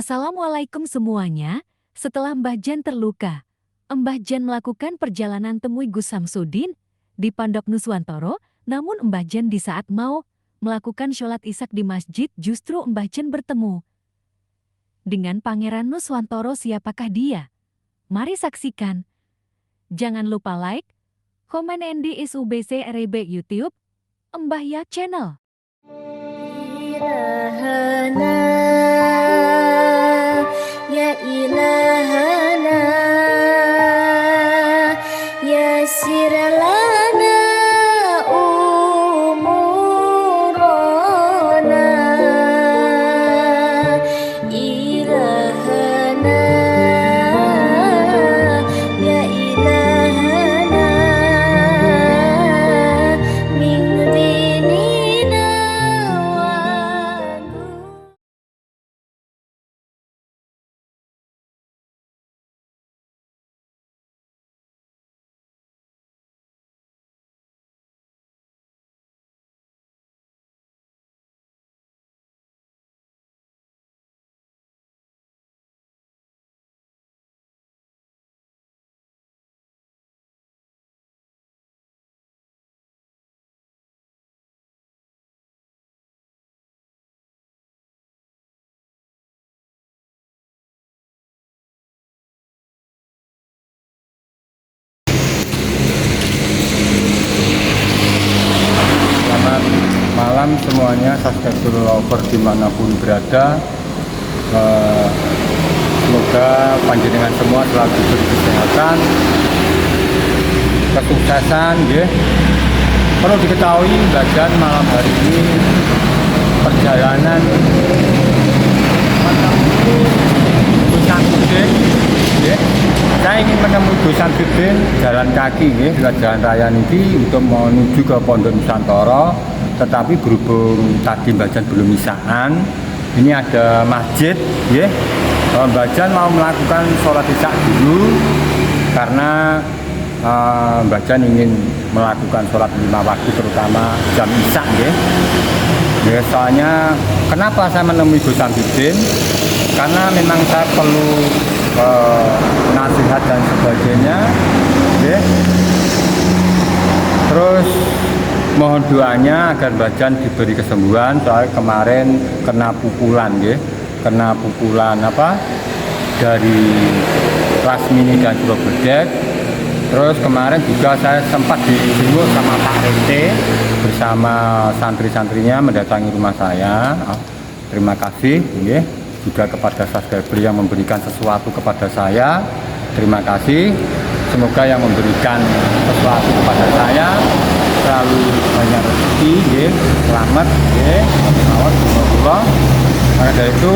Assalamualaikum semuanya. Setelah Mbah Jan terluka, Mbah Jan melakukan perjalanan temui Gus Samsudin di Pondok Nuswantoro, namun Mbah Jan di saat mau melakukan sholat Isya di masjid justru Mbah Jan bertemu dengan Pangeran Nuswantoro. Siapakah dia? Mari saksikan. Jangan lupa like, komen di SUBC RB YouTube, Mbah Ya Channel. Ilahana, ya ilahana, yassir lana umurana. Ilahana, ya ilahana, min dinina wa Selamat malam semuanya, subscriber lover dimanapun berada. Semoga panjenengan semua selalu diberi kesehatan, kesuksesan, ya. Perlu diketahui, Mbah Jan malam hari ini perjalanan menemui Gus Samsudin, ya. Saya ingin menemui Gus Samsudin jalan kaki, ya, di jalan raya ini untuk menuju ke Pondok Nuswantoro. Tetapi berhubung tadi Mbah Jan belum isaan, ini ada masjid, ya. Mbah Jan mau melakukan sholat isya dulu karena Mbah Jan ingin melakukan sholat 5 waktu, terutama jam isya, ya. Ya, soalnya kenapa saya menemui Gus Samsudin? Karena memang saya perlu nasihat dan sebagainya, ya. Terus mohon doanya agar Mbah Jan diberi kesembuhan. Soalnya kemarin kena pukulan, ya, kena pukulan dari Lasmini dan Surobedek. Terus kemarin juga saya sempat dijenguk sama Pak RT bersama santri-santrinya mendatangi rumah saya. Terima kasih, ya, juga kepada subscriber yang memberikan sesuatu kepada saya. Terima kasih. Semoga yang memberikan sesuatu kepada saya selalu banyak rezeki, ya, selamat, ya, alhamdulillah. Maka dari itu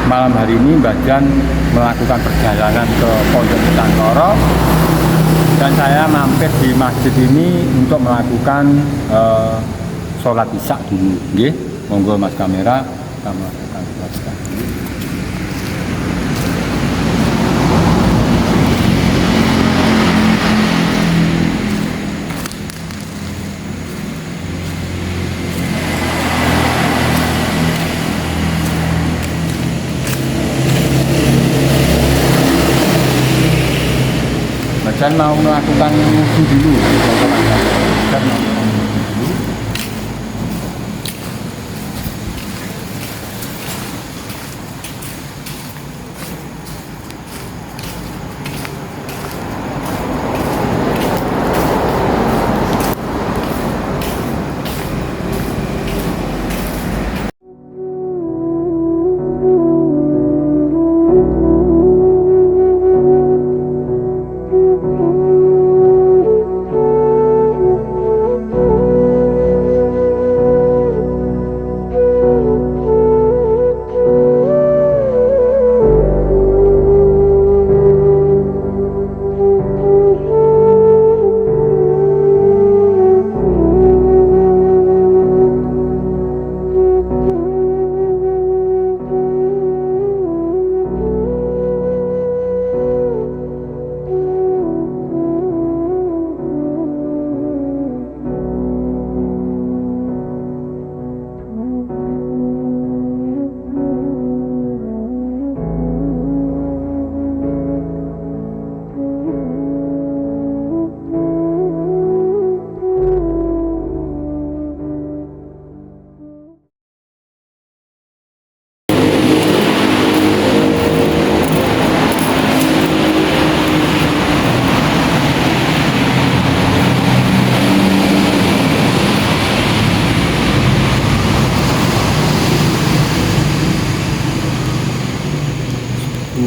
malam hari ini Mbah Jan melakukan perjalanan ke Pondok Nuswantoro dan saya mampir di masjid ini untuk melakukan sholat isya dulu, nggih. Monggo Mas kamera kita melakukan sholat isya dulu. Mbah Jan mau melakukan wudhu dulu. Mbah Jan mau melakukan wudhu dulu.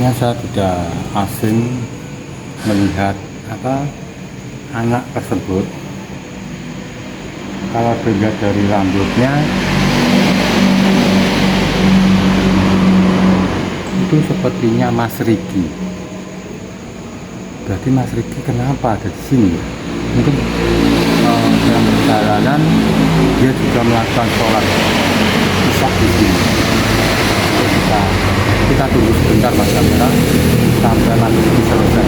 Sepertinya saya tidak asing melihat anak tersebut. Kalau dilihat dari rambutnya itu sepertinya Mas Riki. Berarti Mas Riki kenapa ada di sini? Mungkin dalam perjalanan dia juga melakukan sholat isya di sini. Kita tunggu sebentar Mas kamera sampai Mas Riki selesai.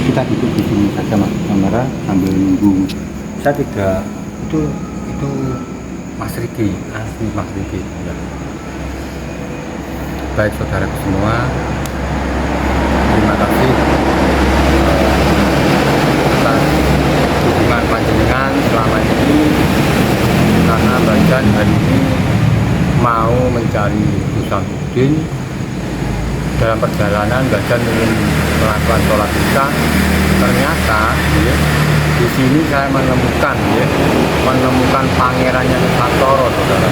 Kita duduk di sini saja Mas kamera sambil nunggu. Saya tidak itu Mas Riki, asli Mas Riki ya. Baik saudaraku semua, terima kasih atas dukungan panjenengan selama ini, karena Bajan hari ini mau mencari Gus Samsudin. Dalam perjalanan Bajan ingin melakukan sholat isya, ternyata ya, di sini saya menemukan pangerannya Nusantara, saudara.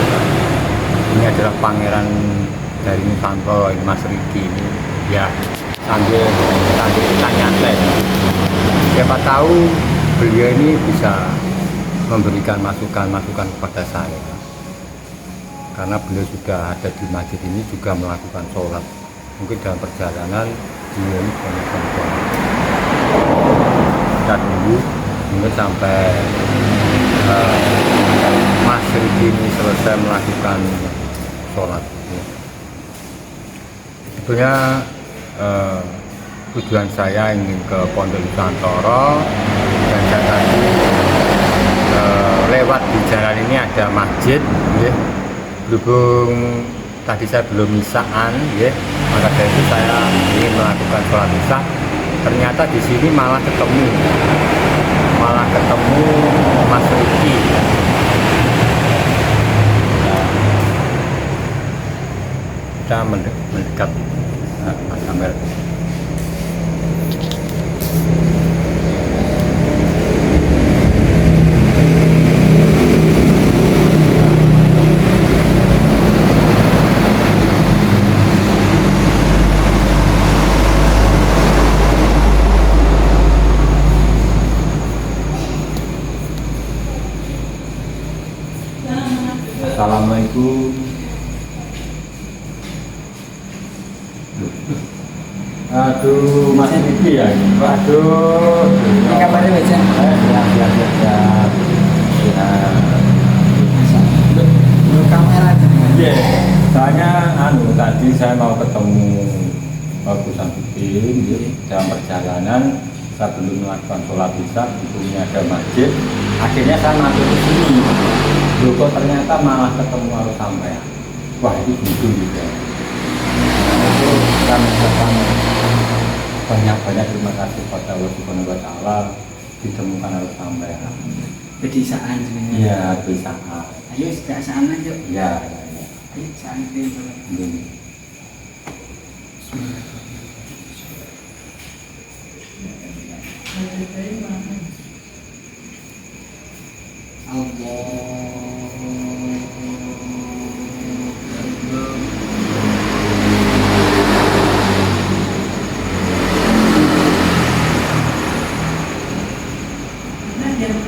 Ini adalah pangeran dari Nusantara, ini Mas Riki ini ya, sambil kita nyantai. Siapa tahu beliau ini bisa memberikan masukan kepada saya, karena beliau sudah ada di masjid ini juga melakukan sholat. Mungkin dalam perjalanan beliau ini melakukan sholat. Kita tunggu mungkin sampai Mas Riki ini selesai melakukan sholat. Sebetulnya tujuan saya ingin ke Pondok Nusantara, dan saya tadi lewat di jalan ini ada masjid ya. Berhubung tadi saya belum isaan ya, maka dari itu saya ingin melakukan sholat isya. Ternyata di sini malah ketemu Mas Riki. Kita mendekat Mas Amir. Assalamualaikum. Aduh, Mas Riki ya. Waduh. Ini kabarnya baca. Ya. Lu kamera aja. Iya. Soalnya tadi saya mau ketemu Gus Samsudin ya. Dalam perjalanan saya belum melakukan sholat isya, di sini ada masjid. Akhirnya saya mampir ke sini. Loh, kok ternyata malah ketemu harus sampai. Wah, itu gitu juga. Itu kami ucapkan banyak terima kasih pada Allah Subhanahu wa Ta'ala, ditemukan harus sampai. Pedesaan sebenarnya. Iya, bisa. Ayo pedesaan aja. Iya. Ayo santai. الله الصمد لم يلد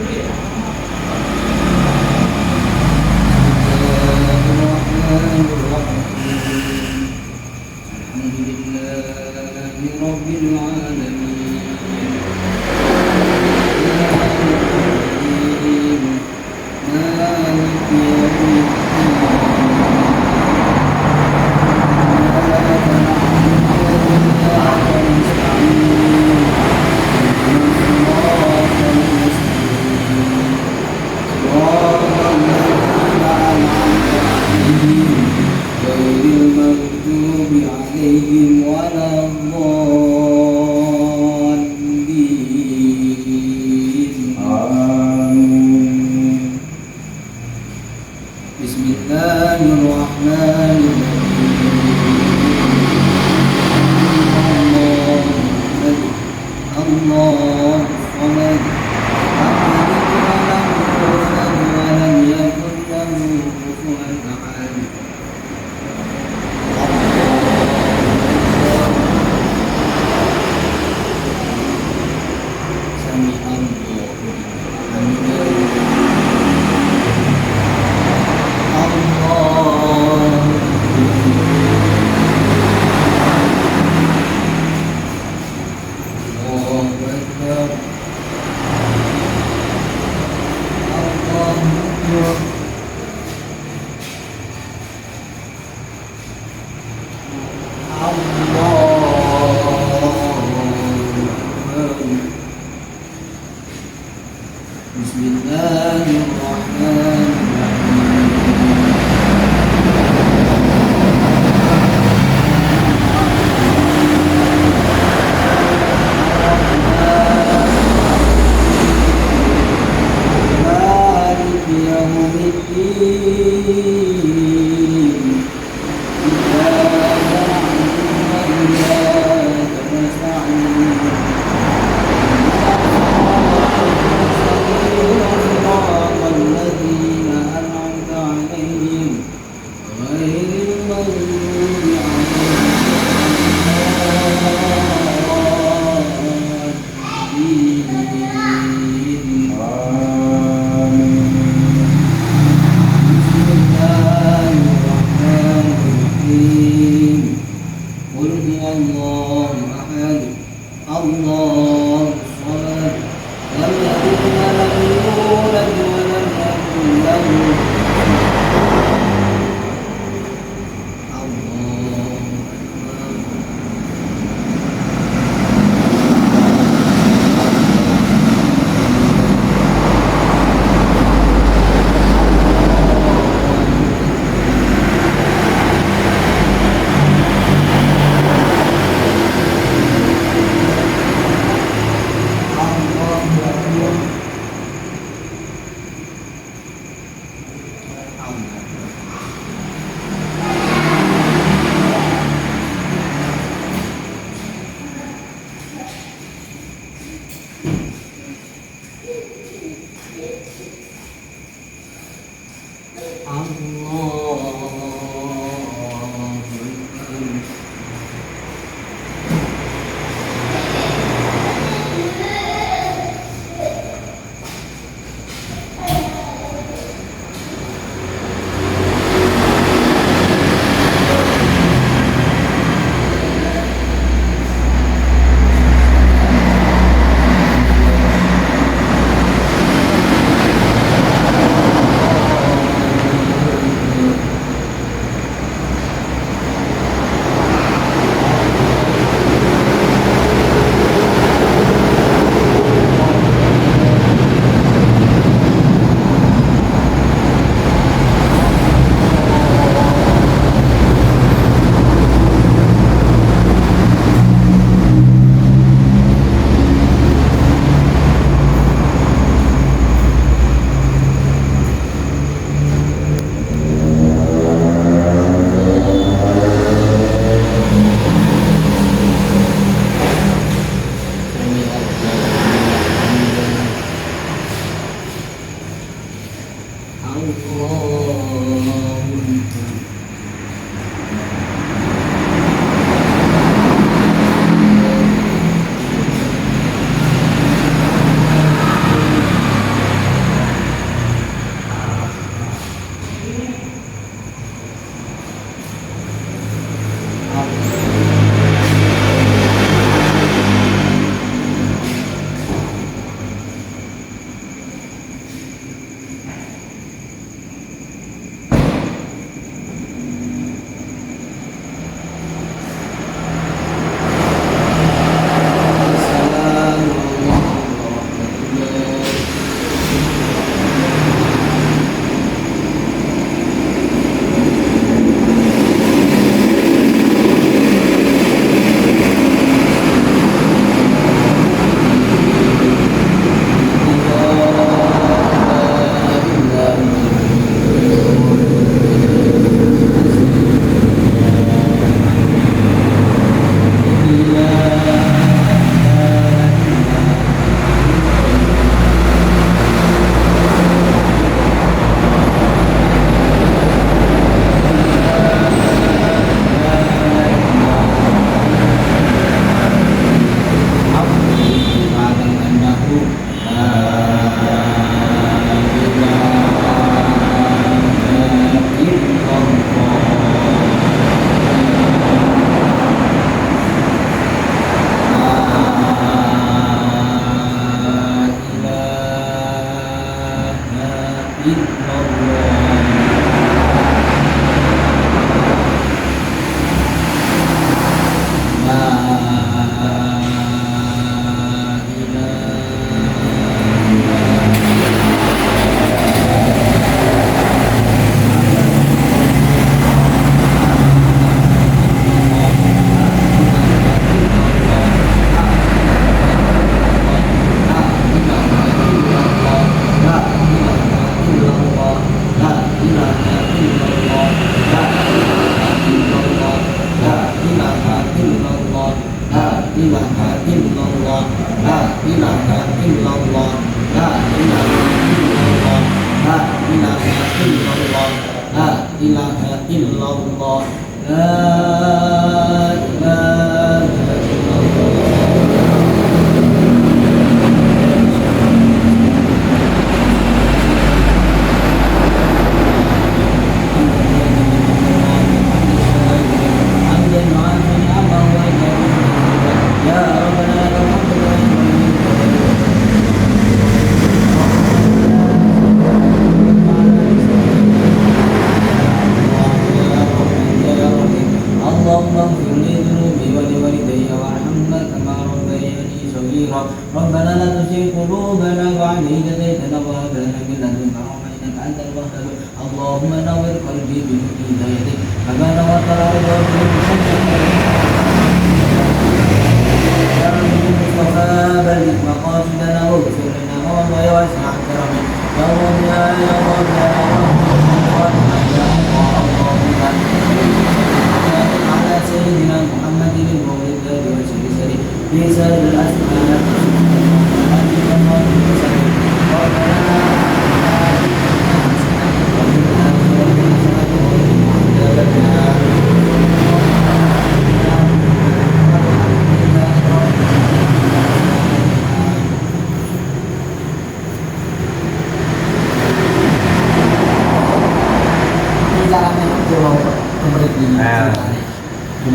ولم يولد ilaha illallah la ilaha ربنا لا تزغ قلوبنا بعد إذ هديتنا وهب لنا من لدنك رحمة إنك أنت الوهاب اللهم نور قلبي بنور هدايتك كما نورت الأرض يا رب المصطفى بلغ مقاصدنا واغفر لنا وما واسع كرمك يا رب يا رب يا رب على سيدنا محمد المولد والسلسل في سائر الأسماء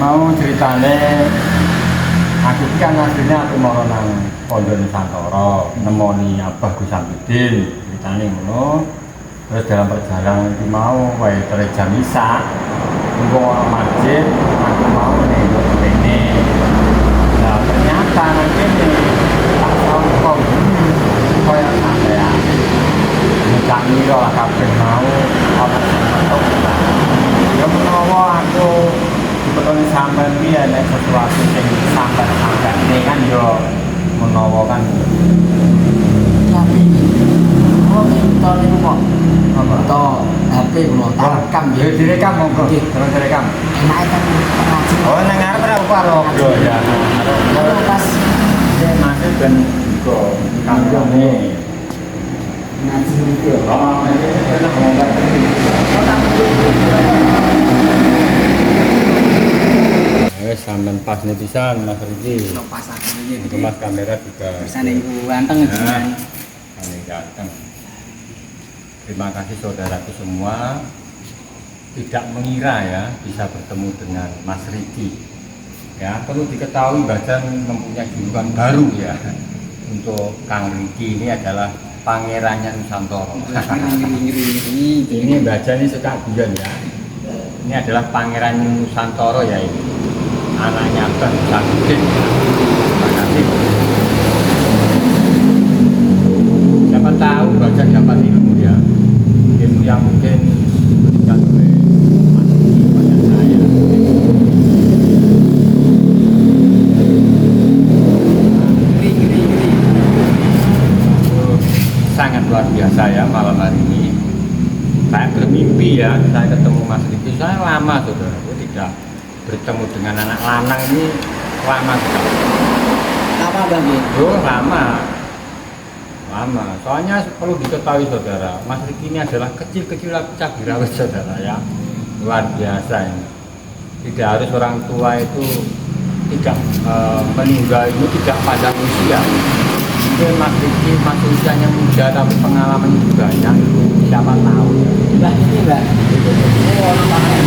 mau ceritane aku kan aslinya aku mau nang Pondok Nusantara nemoni Abah Gus Samsudin ceritane ngono. Terus dalam perjalanan itu mau wae jam Isya engko masjid aku mau ning kene. Nah ternyata nang kene tak tahu kok koyo sampean kami lah kabeh mau ana sing ya menawa aku sebetulnya sampai dia ada sesuatu yang sampai ini kan yo menawa kan tapi kalau kita itu kok atau HP belum terekam ya direkam monggo terus direkam enak kan pengaji oh nang ngarep ora karo yo ya pas masih ben go kanggone ngaji itu oh ini enak ngomong sampean pas netizen Mas Riki. Pas ini Mas kamera juga. Bersane iku ganteng jenengan. Ganteng. Terima kasih saudaraku semua. Tidak mengira ya bisa bertemu dengan Mas Riki. Ya, perlu diketahui Bajan mempunyai julukan baru ya. Untuk Kang Riki ini adalah pangerannya Nusantara. Ini Bajan ini suka guyon ya. Ini adalah pangeran Nusantara ya ini. Anaknya Abah Samsudin. Terima kasih. Siapa tahu Bajan dapat ilmu ya, ilmu yang mungkin diberikan oleh Mas Riki kepada saya. Sangat luar biasa ya malam hari ini. Saya bermimpi ya, saya ketemu Mas Riki. Saya lama saudara, tidak bertemu dengan anak lanang ini lama sekali. Lama Bang? Oh, lama. Soalnya perlu diketahui saudara, Mas Riki ini adalah kecil-kecil cabai saudara ya. Luar biasa ini. Tidak harus orang tua itu tidak meninggal itu tidak pada usia. Mungkin Mas Riki masih usianya muda tapi pengalaman juga banyak. Siapa tahu ya. Lah ini Mbak. Ini orang pakai.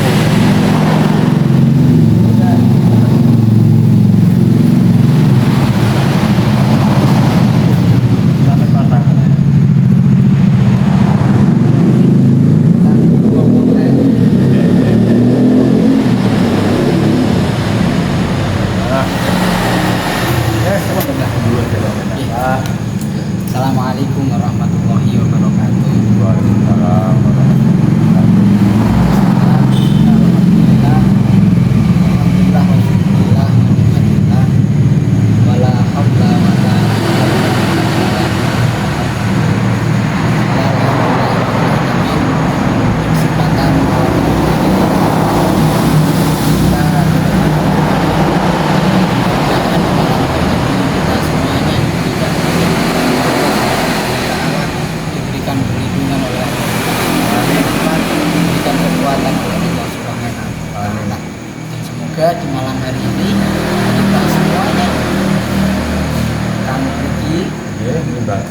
Assalamualaikum warahmatullahi wabarakatuh. Waalaikumsalam warahmatullahi wabarakatuh.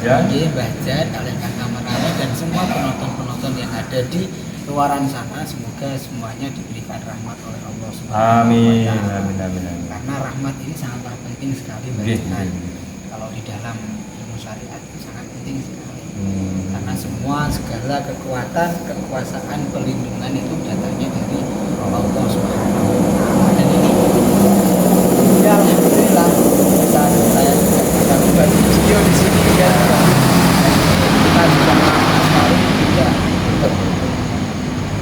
Jan. Nggih, Mbah Jan, kalian Kakak Menawi dan semua penonton-penonton yang ada di luaran sana, semoga semuanya diberikan rahmat oleh Allah Subhanahu Amin. wa Ta'ala. Amin. Amin. Amin. Karena rahmat ini sangatlah penting sekali Mbah Nggih, Jan. nggih. Kalau di dalam ilmu syariat itu sangat penting sekali. Hmm. Karena semua segala kekuatan, kekuasaan, perlindungan itu datangnya dari Allah Subhanahu wa Ta'ala. Dan ini ya alhamdulillah saya juga bisa berbagi video di sini ya. Kita juga sekali juga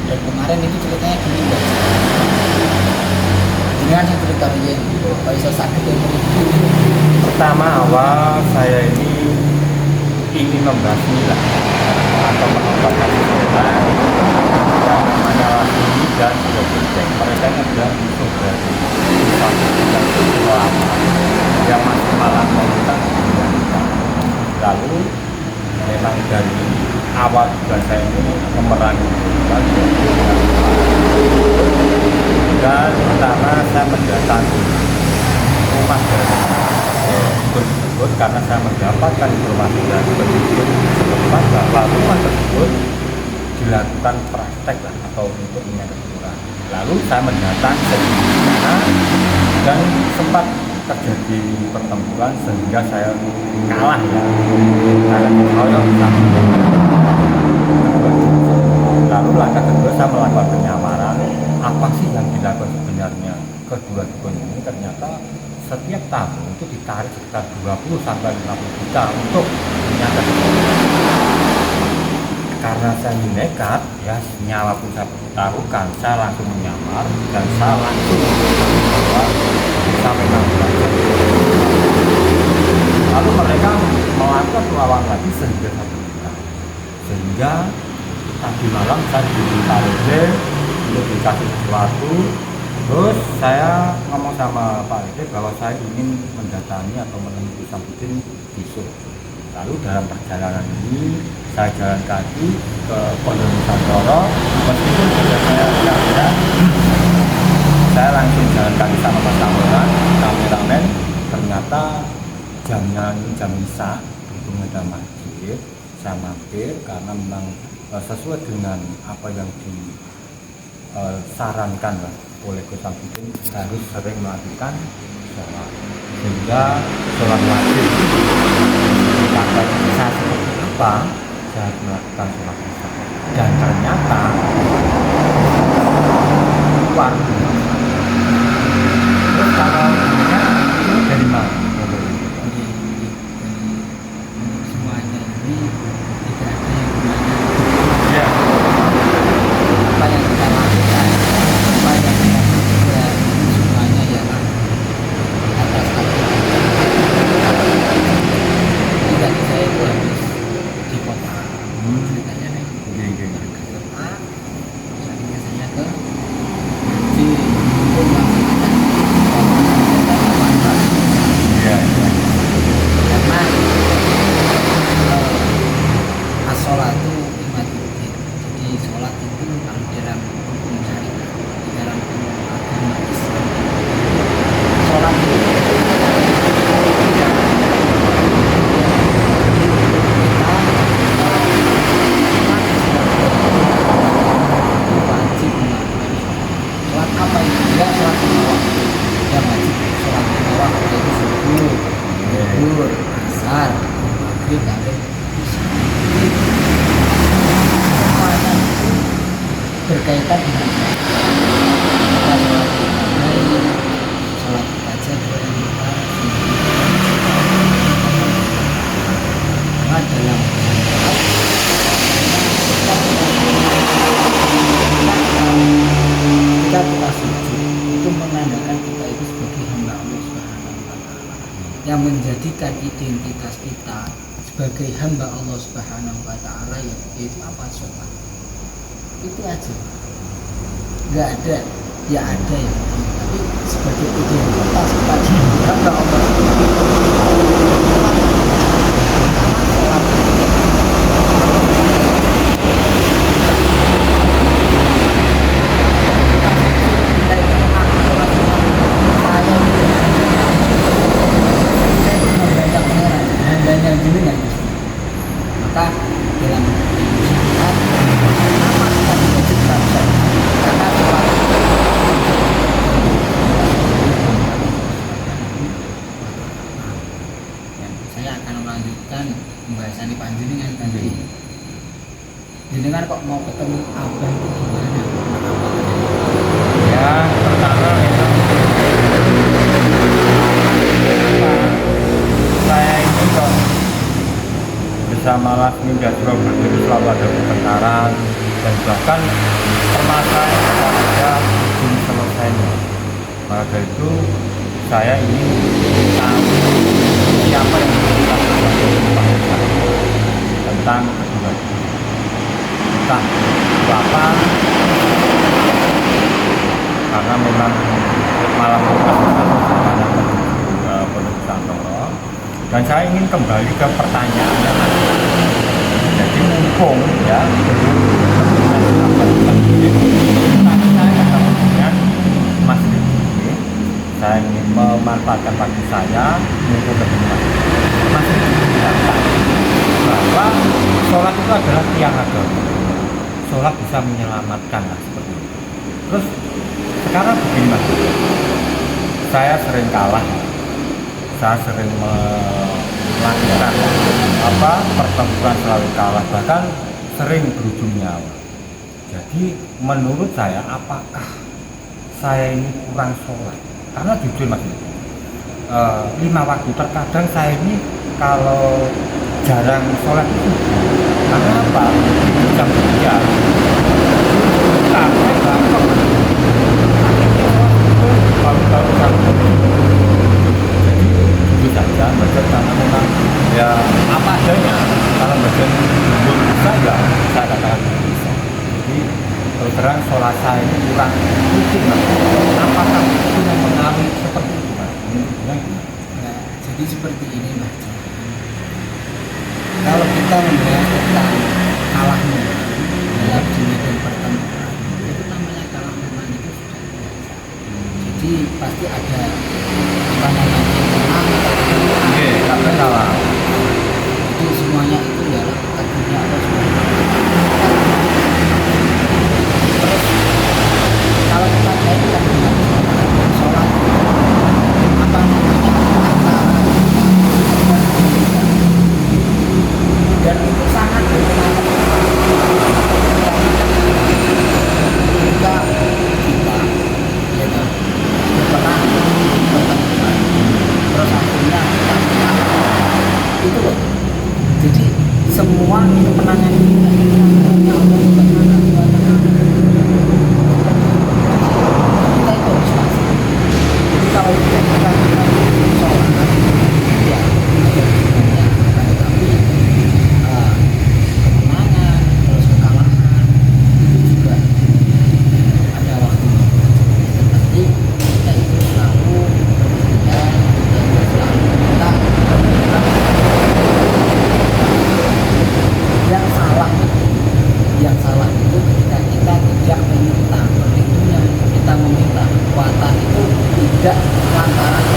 dan kemarin itu ceritanya gini Mbak. Dengan yang cerita dia Pak Isa sakit yang mereview. Pertama awal saya ini ingin membahas lah atau menonton yang namanya Lasmi dan Gojek. Mereka ini adalah musuh dari satu dan lama yang masih malah meminta lalu memang dari awal juga saya ini memerangi dan pertama saya mendatangi rumah dari tersebut karena saya mendapatkan informasi dari penduduk setempat bahwa rumah tersebut dilakukan praktek lah atau untuk menyadap kurang. Lalu saya mendatangi ke sana dan sempat terjadi pertempuran sehingga saya kalah ya. Saya dikeroyok sama. Lalu langkah kedua saya melakukan penyamaran apa sih yang dilakukan sebenarnya kedua dukun ini. Ternyata setiap tahun itu ditarik sekitar 20 sampai 50 juta untuk menyatakan. Karena saya nekat ya, nyawa pun saya taruhkan, saya langsung menyamar dan saya langsung sampai nanti. Lalu mereka melakukan perlawanan lagi sehingga satu bulan. Sehingga tadi malam saya diminta Reze untuk dikasih sesuatu. Terus saya ngomong sama Pak Reze bahwa saya ingin mendatangi atau menemui Samsudin besok. Lalu dalam perjalanan ini saya jalan kaki ke Pondok Nusantara, meskipun sudah saya ada, saya langsung jalan kaki sama Mas kameramen. Ternyata jam Isya berhubung ada masjid, saya mampir karena memang sesuai dengan apa yang disarankan oleh Gus Samsudin harus sering melakukan sholat, sehingga sholat wajib sampai Isya seperti apa saya melakukan sholat Isya dan ternyata luar biasa. Terus kalau ini dari mana? Semuanya ini tidak ada yang namanya Ya. apa yang kita lakukan, apa yang kita kerja, semuanya ialah atas tidak saya itu habis di kota ceritanya nih ke kota biasanya ke di rumah Ya. karena as-sholatu imaduddin. Jadi sholat itu kalau dalam hukum syariat, di dalam agama Islam, sholat itu wajib melakukan sholat apa itu? Ya sholat lima waktu yang wajib. Sholat lima waktu yaitu subuh, zuhur, asar, maghrib, dan isya. Semuanya itu berkaitan dengan kita sholat lima hari, sholat fajar yang kita karena dalam syariat kita sujud itu menandakan kita itu sebagai hamba Allah Subhanahu wa Ta'ala, yang menjadikan identitas kita sebagai hamba Allah Subhanahu wa Ta'ala yaitu apa? Sholat. Itu aja, nggak ada ya ada yang lain, tapi sebagai identitas kita sebagai hamba Allah Subhanahu wa Ta'ala. jenengan kok mau ketemu abah itu gimana? Ya pertama memang saya ini kok bersama Lasmi dan Robert itu selalu ada pertengkaran dan bahkan permasalahan yang ada belum selesainya. Maka dari itu saya ingin tahu siapa yang kita tentang kedua itu. Entah bapak karena memang malam semuanya Pondok Santoro, dan saya ingin kembali ke pertanyaan yang ada. Jadi mumpung ya tadi saya ketemu dengan Mas Riki, saya ingin memanfaatkan waktu saya mumpung ketemu Mas Riki bilang bahwa sholat itu adalah tiang agama. Sholat bisa menyelamatkan lah, seperti itu. Terus sekarang begini Mas, saya sering kalah, saya sering melakukan pertempuran selalu kalah, bahkan sering berujung nyawa. Jadi menurut saya apakah saya ini kurang sholat? Karena jujur Mas, 5 waktu terkadang saya ini kalau jarang sholat itu karena apa? Jam kerja capek banget, baru jadi jujur saja belajar karena memang ya apa adanya. Kalau belajar belum bisa ya saya katakan belum bisa. Jadi terus terang sholat saya ini kurang rutin. Apakah itu yang mengalami seperti itu Mas? Nah, jadi seperti ini Mas. Kalau kita membahas tentang kalah menang dalam jenis pertempuran, itu namanya kalah menang itu sudah biasa. Jadi pasti ada apa namanya menang, Oke, kalah. itu semuanya itu adalah takdirnya Allah Subhanahu wa Ta'ala. Terus kalau kita kaitkan dengan sholat, apa namanya dan itu sangat berpengaruh ketika kita ya kan pernah bertemu terus akhirnya kita itu loh. Jadi semua kemenangan kita itu hanya Allah Subhanahu wa Ta'ala. Kita itu harus pasti. Jadi kalau kita sholat ya tapi kemenangan terus kekalahan itu juga ada waktunya. Tetapi kita itu selalu kita itu selalu yang salah itu ketika kita tidak meminta perlindungan, kita meminta kekuatan itu tidak lantaran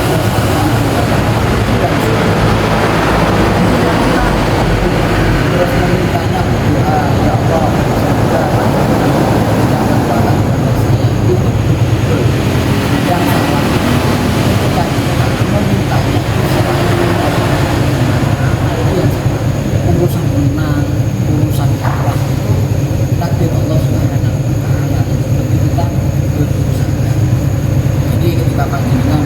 terus memintanya berdoa, ya Allah semoga tidak kekuatan pada saya, itu betul yang salah ketika kita memintanya itu yang salah. Urusan menang, urusan kalah itu takdir Allah Subhanahu wa Ta'ala, seperti kita berurusan. Jadi ketika panjenengan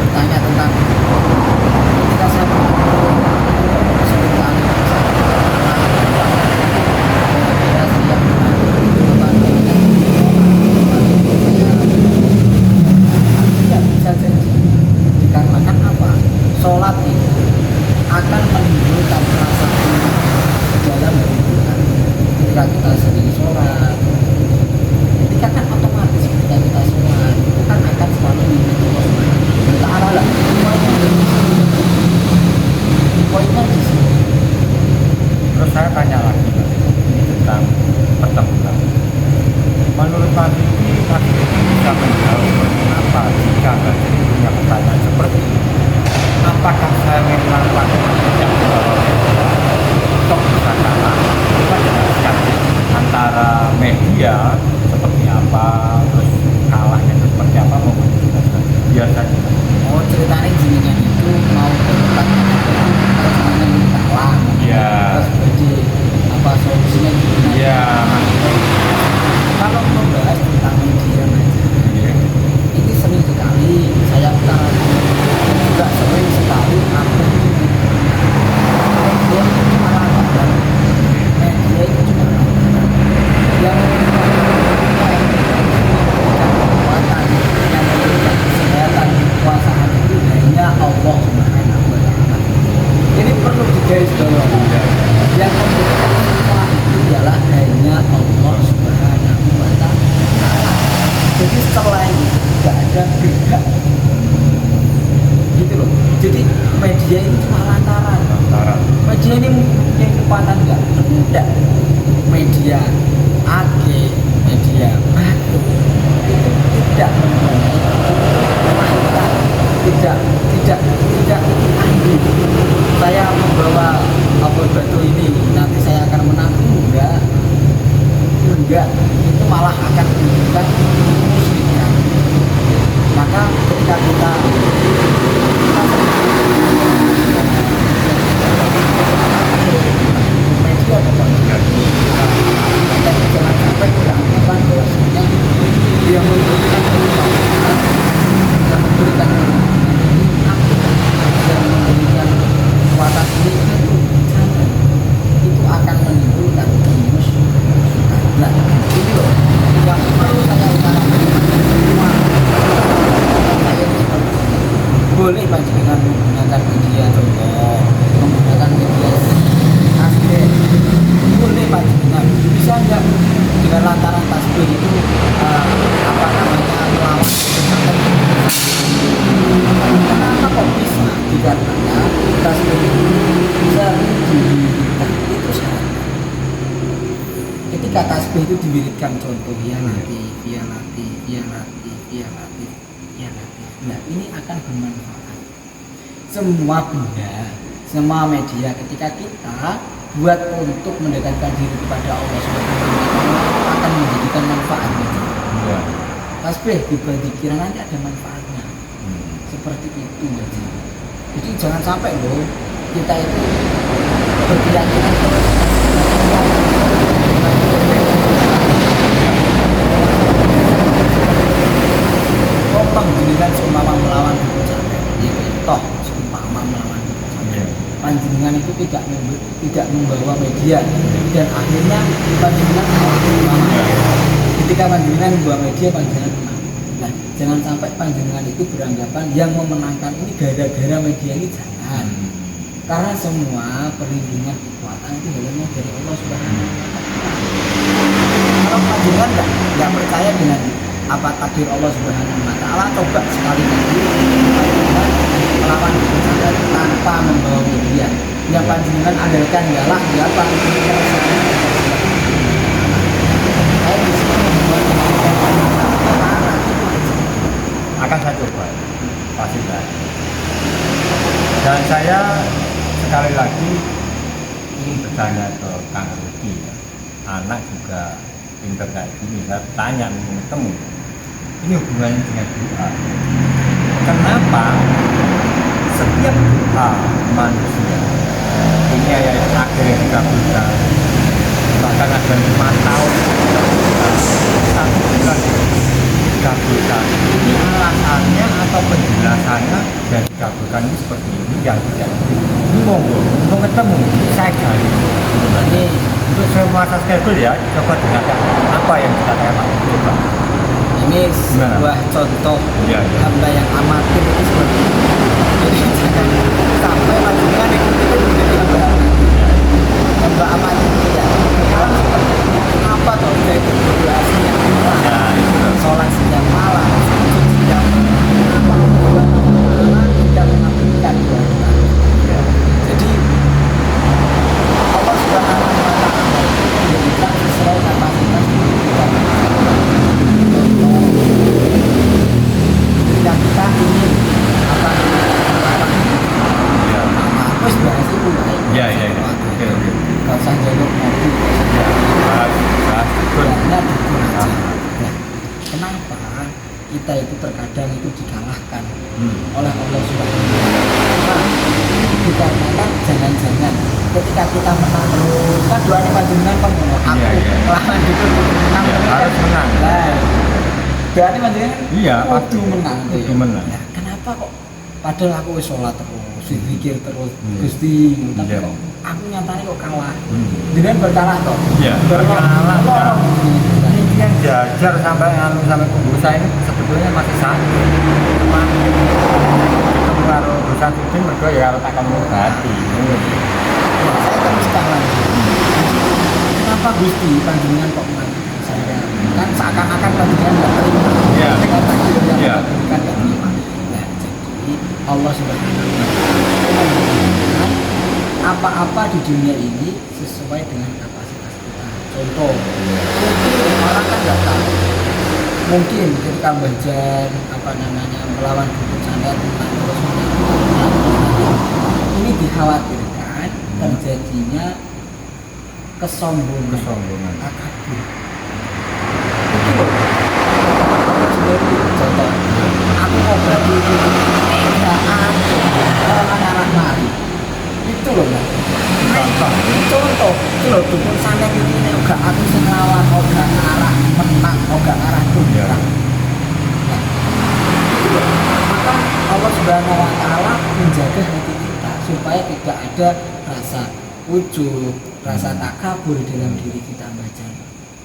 bertanya tentang ketika saya sebentar tidak bisa jadi dikarenakan apa? Sholat itu akan menimbulkan rasa dalam hubungan. Ketika kita sering sholat, ketika kan otomatis ketika kita sholat itu kan akan selalu ingat Allah Subhanahu wa Ta'ala lah. Poinnya di sini. Terus saya tanya lagi ini tentang pertempuran. Menurut Pak Diki bisa menjawab kenapa jika Pak Diki punya pertanyaan seperti ini? Apakah saya memang yang untuk bisa kalah? Itu kan antara media seperti apa, terus kalahnya seperti apa, maupun biasanya. Oh, ceritanya jenengan itu mau berdebat kalau jenengan kalah. Iya. Terus jadi apa solusinya gimana? Iya. Jadi setelah ini nggak ada beda gitu loh. Jadi media ini cuma lantaran. Media ini punya kekuatan enggak? Media ake, media batu itu tidak membuat tidak andil. Saya membawa apel batu ini nanti saya akan menang, enggak, itu malah akan menimbulkan kemusyrikan. Maka ketika kita media dan jangan sampai kita anggapkan bahwasanya yang memberikan keutamaan, yang memberikan dan memberikan kekuatan ini itu jangan, itu akan menimbulkan kemusyrikan. Nah, ini loh yang perlu saya utarakan semua. Boleh panjenengan menggunakan media contoh, menggunakan media asli, boleh panjenengan, bisa enggak dengan lantaran tasbih itu apa namanya melawan. Kenapa kok bisa? Dikarenakan tasbih itu bisa diwiridkan, itu syaratnya. Ketika tasbih itu diwiridkan contoh ya latih. Nah, ini akan bermanfaat. Semua benda, semua media ketika kita buat untuk mendekatkan diri kepada Allah Subhanahu wa taala akan menjadikan manfaat. Ya. Tasbih dikira nanti ada manfaatnya. Seperti itu aja. Jadi jangan sampai loh kita itu berkeyakinan terus panjenengan seumpama melawan ya toh seumpama melawan panjenengan itu tidak membawa media dan akhirnya panjenengan kalah seumpama ketika panjenengan membawa media panjenengan menang. Nah, jangan sampai panjenengan itu beranggapan yang memenangkan ini gara-gara media ini, jangan. Karena semua perlindungan kekuatan itu hanya dari Allah Subhanahu wa taala. Kalau panjenengan enggak percaya dengan apa takdir Allah Subhanahu wa taala, coba sekali lagi melawan dengan tanpa membawa media. Yang panjenengan andalkan ialah apa? Saya di sini membuat akan saya coba pasti baik. Dan saya sekali lagi ingin bertanya ke Kang Rudi, anak juga pinter kayak gini, saya tanya ketemu ini hubungannya dengan doa. Kenapa setiap doa manusia ini ayat akhir yang dikabulkan, bahkan ada 5 tahun 1 bulan dikabulkan, ini alasannya atau penjelasannya dan dikabulkan ini seperti ini yang tidak ini mau ketemu saya gali ini untuk semua subscriber ya, coba dengarkan apa yang dikatakan Pak. Coba ini sebuah contoh hamba yang amatir itu seperti ini. Jadi jangan sampai panjenengan itu menjadi hamba amatir ya. Kenapa tuh dia itu berdoa siang malam, sholat siang malam, sujud siang malam, tidak mengabulkan doa. Jadi Allah Subhanahu wa taala memberikan sesuai kapasitas kita. Jika kita ingin apa wis bahas itu ya oke kalau saya jawab nanti kenapa kita itu terkadang itu dikalahkan oleh Allah Subhanahu wa taala? Dikarenakan jangan-jangan ketika kita menang terus kan doanya panjenengan kan ngono aku lawan itu menang harus menang. Berarti panjenengan pasti menang. Nah, kenapa kok padahal aku wis sholat terus, zikir terus, Gusti, tapi kok aku nyatanya kok kalah. Jenengan berkalah toh? Iya, berkalah. Ini yang jajar sampai punggung saya ini sebetulnya masih sakit. Cuman ketemu karo dosa sudin mergo ya karo takon hati. Saya terus kalah. Kenapa Gusti panjenengan kok menang? Saya kan seakan-akan panjenengan enggak terima. Allah Subhanahu wa Ta'ala mengatakan apa-apa di dunia ini sesuai dengan kapasitas kita. Contoh, mungkin orang kan nggak tahu. Mungkin ketika Bajan melawan dukun santet terus ini dikhawatirkan terjadinya kesombongan takabur. Itu loh. Contoh, aku ngobati tegaan orang arah mari. Itu loh ya. Contoh, itu loh dukun santet ini uga aku sing lawan uga arah menang, uga arah tunggal. Maka Allah Subhanahu wa Ta'ala menjaga hati kita supaya tidak ada rasa ujub, rasa takabur dalam diri kita baca.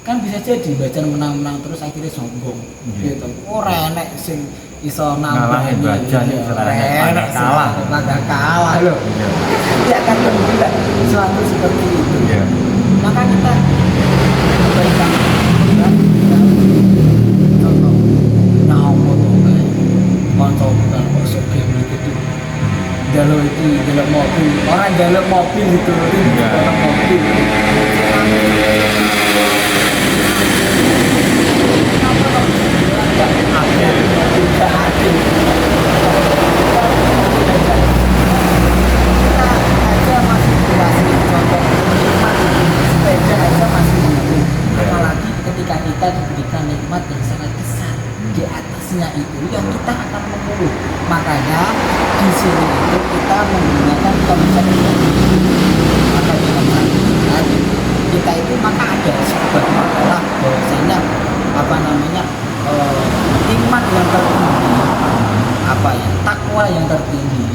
Kan bisa jadi baca menang-menang terus akhirnya sombong. Gitu. Ora enek sing iso nambah baca kalah loh. Dia akan terbuat sesuatu seperti itu. Maka kita berikan contoh nyawa motor bukan kosong game gitu. Jalur itu jalur mobil, orang jalur mobil itu jalur mobil. Apalagi ketika kita diberikan nikmat yang sangat besar di atasnya itu yang kita akan mengeluh. Makanya di sini itu kita menggunakan konsep maka dengan kita itu maka ada sebuah masalah bahwasanya nikmat yang tertinggi takwa yang tertinggi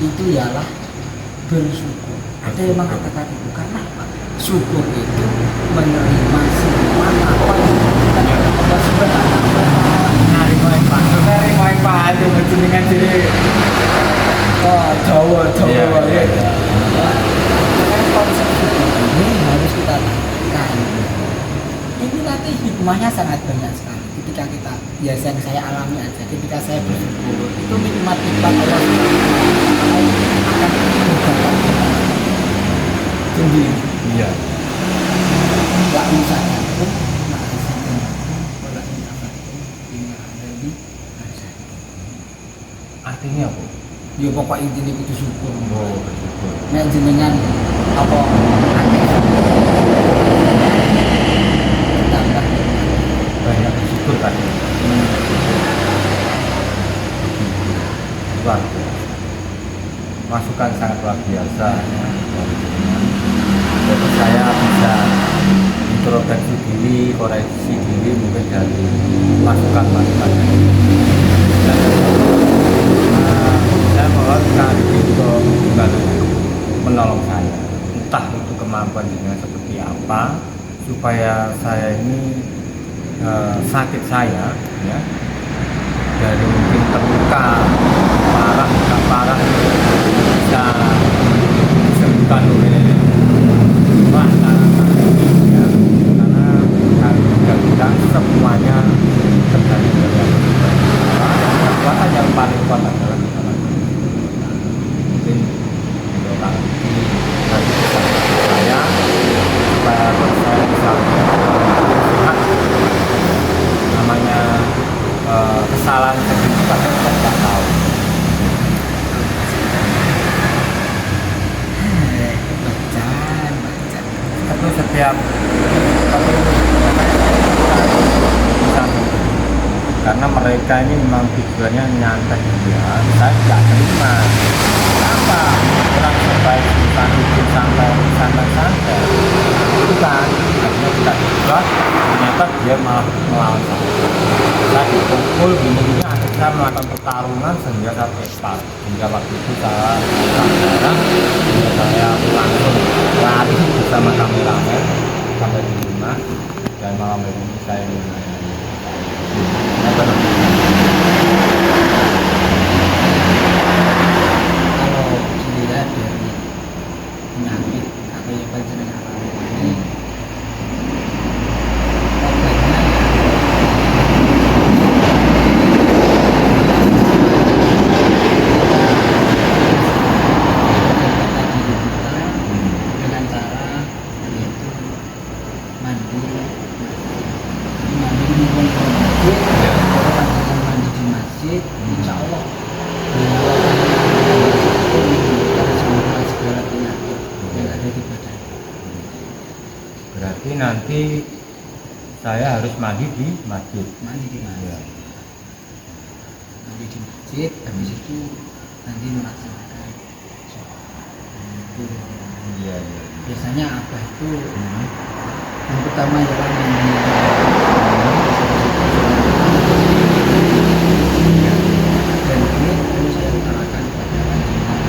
itu ialah bersyukur. Ada yang mengatakan itu karena apa? Syukur itu menerima semua apa yang diberikan oleh Allah Subhanahu wa Ta'ala. Nari manfaat jenengan jadi Jawa ya. Konsep syukur ini harus kita lakukan. Ini nanti hikmahnya sangat banyak sekali. Ketika kita biasa yang saya alami aja, ketika saya bersyukur itu nikmat Allah akan menjaga kita tinggi. Iya. Gak usah takut, artinya apa? ya pokok intinya itu syukur. Bersyukur. Nek jenengan apa akeh tambah Banyak bersyukur tadi. Luar biasa. Masukan sangat luar biasa. Jadi saya bisa introspeksi diri, koreksi diri mungkin dari masukan-masukan. Dan saya mohon kali itu menolong saya. Entah itu kemampuan dengan seperti apa, supaya saya ini sakit saya, ya, dari mungkin terluka parah, tidak parah, bisa disembuhkan oleh karena kita semuanya terjadi dari kekuatan yang paling kuat adalah kita mungkin doa dari saya supaya saya bisa sehat namanya kesalahan sendiri pada kita tahu. Tapi setiap karena mereka ini memang tujuannya nyantai dia, saya tidak terima. Kenapa orang sebaik bukan bikin santai-santai itu kan akhirnya kita coba, ternyata dia malah melawan saya dipukul gini-gini, akhirnya saya melakukan pertarungan sehingga saya tepat, hingga waktu itu saya sadar, hingga saya langsung lari bersama kameramen sampai di rumah, dan malam ini saya kalau dilihat dari penyakit atau yang panjenengan alami obatnya berarti saya harus mandi di masjid. Mandi di masjid. Ya. Mandi di masjid, habis itu nanti melaksanakan sholat. Itu Iya, iya. biasanya abah itu Hmm. yang pertama ialah mandi. Dan ini perlu saya utarakan kepada panjenengan.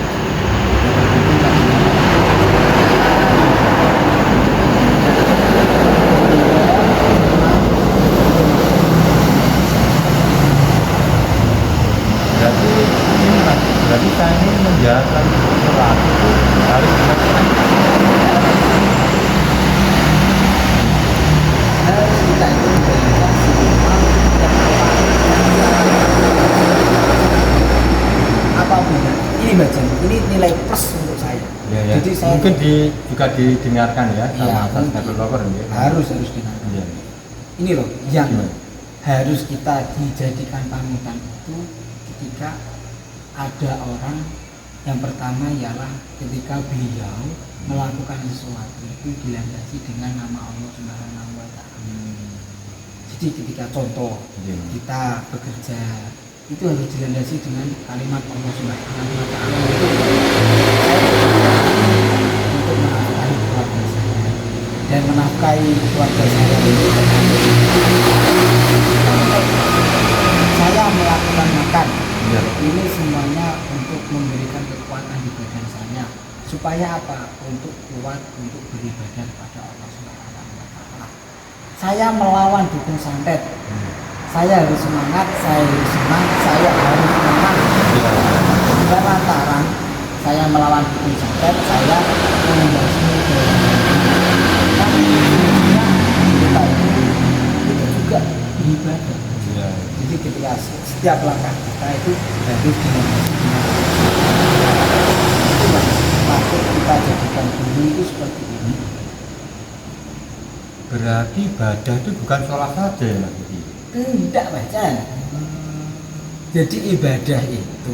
Berarti ini Mas, berarti saya ini menjalankan sesuatu itu harus dilakukan. Harus kita itu menjalankan semua yang apapun. Ini baca, ini nilai plus untuk saya. Ya, ya. Jadi saya Mungkin juga didengarkan ya Iya, sama mungkin. subscriber ya. harus dengarkan. Iya. Ini loh yang Gimana? harus kita dijadikan panutan itu ketika ada orang yang pertama ialah ketika beliau melakukan sesuatu itu dilandasi dengan nama Allah Subhanahu wa taala. Jadi ketika contoh Iya. kita bekerja itu harus dilandasi dengan kalimat Allah Subhanahu wa taala untuk menafkahi keluarga saya dan menafkahi keluarga saya itu saya melakukan makan. Iya. Ini semuanya untuk memberikan kekuatan di badan saya supaya apa? Untuk kuat untuk beribadah kepada Allah Subhanahu wa taala. Saya melawan dukun santet. Saya harus semangat, saya harus senang, saya harus menang. Dan lantaran saya melawan dukun santet, saya membasmi dan sebenarnya kita itu juga beribadah. Iya. Jadi ketika setiap langkah kita itu harus dilandasi dengan itu patut kita jadikan guru itu seperti ini. Berarti ibadah itu bukan sholat saja ya Mas Budi? Tidak bacaan. Jadi ibadah itu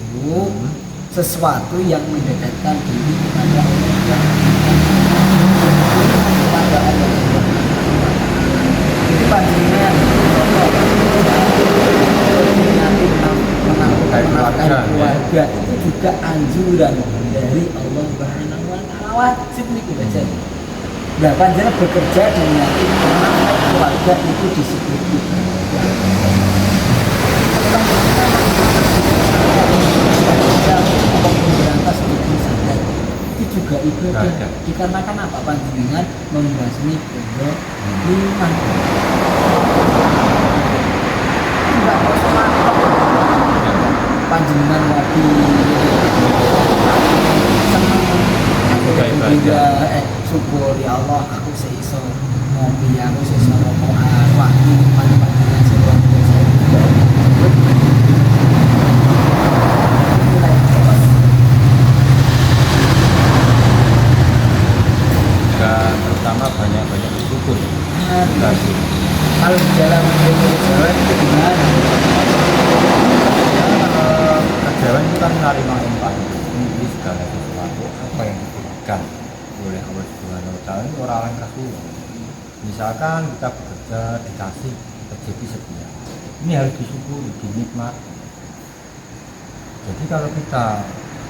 sesuatu yang mendekatkan diri kepada Allah. Kepada Allah. Jadi panjenengan menafkahi keluarga itu juga anjuran dari Allah Subhanahu wa taala. Wajib niku bacaan. Nah, panjenengan bekerja dengan menafkahi keluarga itu disebut memberantas dukun santet itu juga ibadah. Dikarenakan apa? Panjenengan membasmi kezaliman. Tidak kosong panjenengan ngopi senang syukur ya Allah aku seiso ngopi aku seiso rokokan wah ini panjenengan seluruh saya Dan terutama banyak-banyak bersyukur. kalau di dalam jalan itu gimana? Kejawan itu kan menerima empati. Ini segala sesuatu apa yang diberikan oleh Allah Subhanahu wa taala itu orang lain kasih. Misalkan kita bekerja dikasih rezeki sekian. Ini harus disyukuri, dinikmati. Jadi kalau kita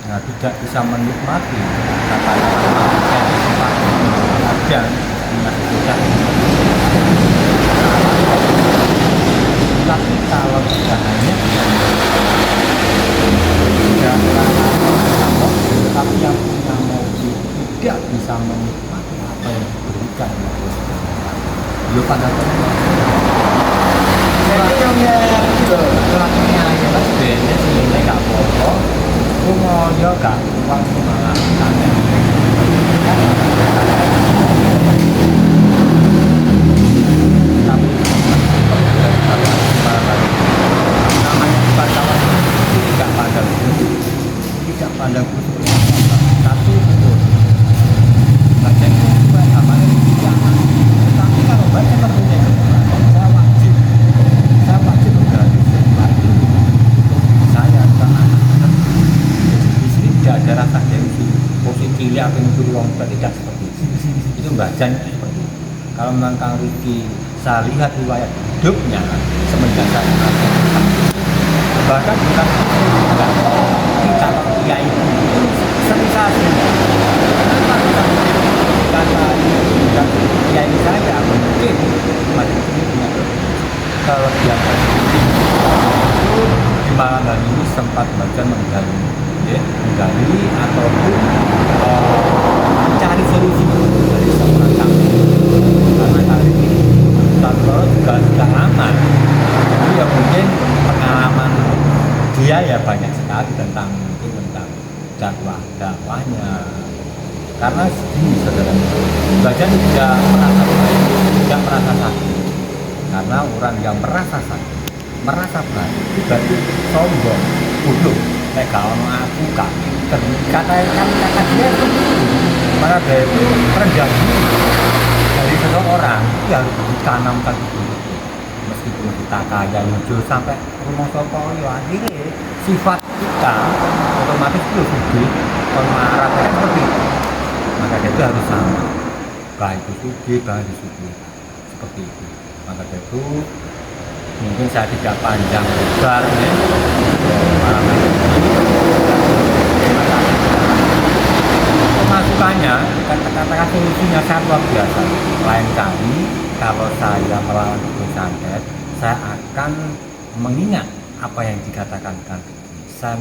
tidak bisa menikmati kata-kata ada masih sudah. Tapi kalau kita hanya tapi yang punya mobil tidak bisa menikmati apa yang diberikan oleh Allah Subhanahu wa taala. Yo pada pelakunya aja mas bener sih gak apa-apa. Yo gak uang semangat namanya wartawan tidak pandang bulu, tidak pandang bulu tapi betul baca itu namanya jangan. Tapi kalau baca tentunya saya wajib berarti sesuatu saya ke anak-anak. Di sini tidak ada rasa gengsi posisi cilik apa yang itu ruang tidak seperti itu bacaan seperti itu. Kalau memang Kang Riki saya lihat riwayat hidupnya semenjak saya kenal bahkan bukan enggak kita kiai itu sensasi. Kenapa kita kata bukan kiai saya mungkin masih punya kalau dia itu di malam hari ini sempat baca menggali, ya, menggali ataupun mencari solusi dari semacam karena kali ini Santoro juga sudah lama, jadi ya mungkin pengalaman dia ya banyak sekali tentang dakwahnya. Karena gini saudara, Bajan tidak merasa baik, tidak merasa sakit. Karena orang yang merasa sakit, merasa baik itu berarti sombong, bodoh. Nek gak ono aku kak, kata dia itu, maka dia itu rendah diri dari seseorang itu harus ditanamkan itu. Meskipun kita kaya muncul sampai rumah sopo, ya akhirnya sifat kita otomatis itu sudah marah seperti itu. Maka dia itu harus sama, baik itu sugi, baik itu sugi, seperti itu. Maka dia itu mungkin saya tidak panjang lebar ya, malam ini masukannya, kata-kata solusinya sangat luar biasa. Lain kali kalau saya melawan santet, saya akan mengingat apa yang dikatakan Kang Riki. Saya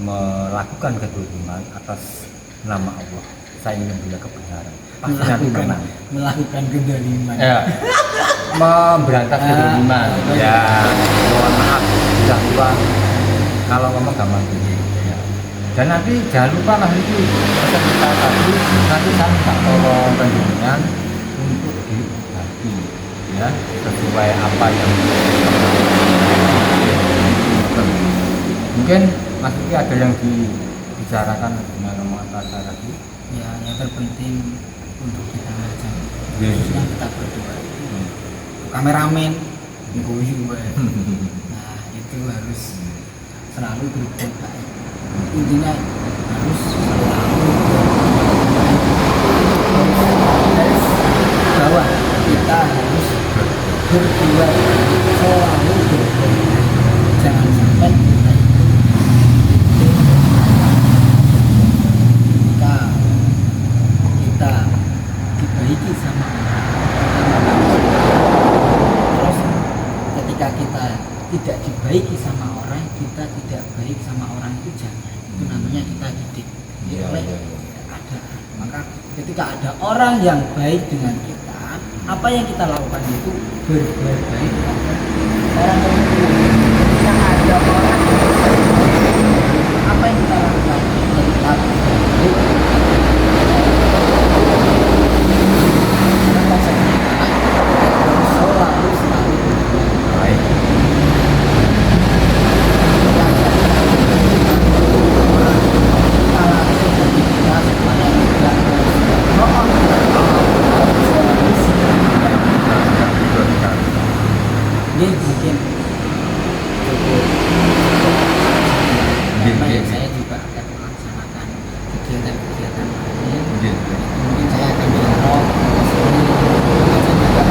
melakukan kedoliman atas nama Allah. Saya ingin membela kebenaran. Pasti nanti menang. Melakukan kedoliman. Ya. Memberantas kedoliman. Ya. Mohon maaf sudah tua. Kalau ngomong gampang gini. Ya. Dan nanti jangan lupa lah itu kita tadi nanti saya minta tolong penjelasan untuk diobati ya sesuai apa yang mungkin Mas Riki ada yang dibicarakan dengan omongan Pak tadi. Ya, yang terpenting untuk kita ngajar, khususnya kita berdua. Kameramen, guyu, nah itu harus selalu berbuat baik. Intinya harus harus bahwa kita harus berdua selalu berbuat. Jangan sampai kita dibaiki sama terus ketika kita tidak dibaiki sama orang, kita tidak baik sama orang itu jangan, itu namanya kita didik oleh keadaan. Maka ketika ada orang yang baik dengan kita, apa yang kita lakukan itu berbuat baik orang lain. Ketika ada orang apa yang kita lakukan tetap baik. Mungkin cukup saya juga akan melaksanakan kegiatan-kegiatan lain. Mungkin saya akan dialog semuanya untuk diri juga.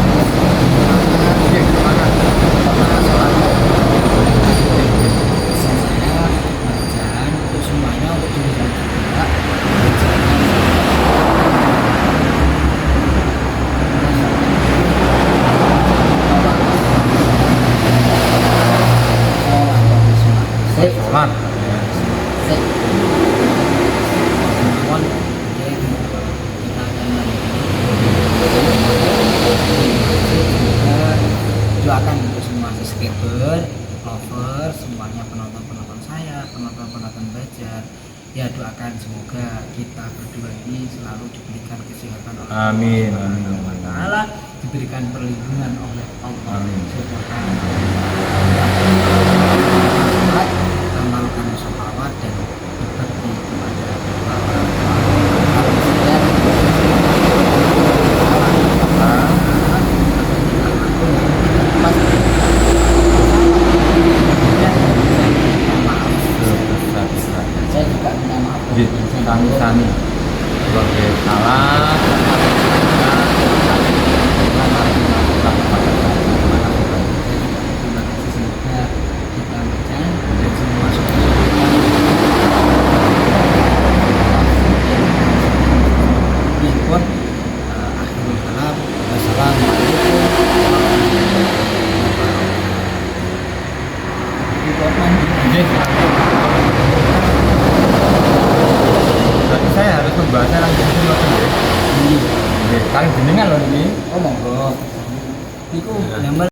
Doakan untuk semua subscriber, lover, semuanya penonton saya, penonton Bajar. Ya doakan semoga kita berdua ini selalu diberikan kesehatan oleh Amin. Allah, diberikan perlindungan oleh Allah. Amin. Amalkan sholawat dan berbakti kepada Allah. Saya juga minta maaf. Kami sebagai salah. buat mandi. Nggih. Berarti saya harus membahasnya langsung ke sini, nggih. Nggih, kali jenengan lho ini. Oh monggo. Iku gambar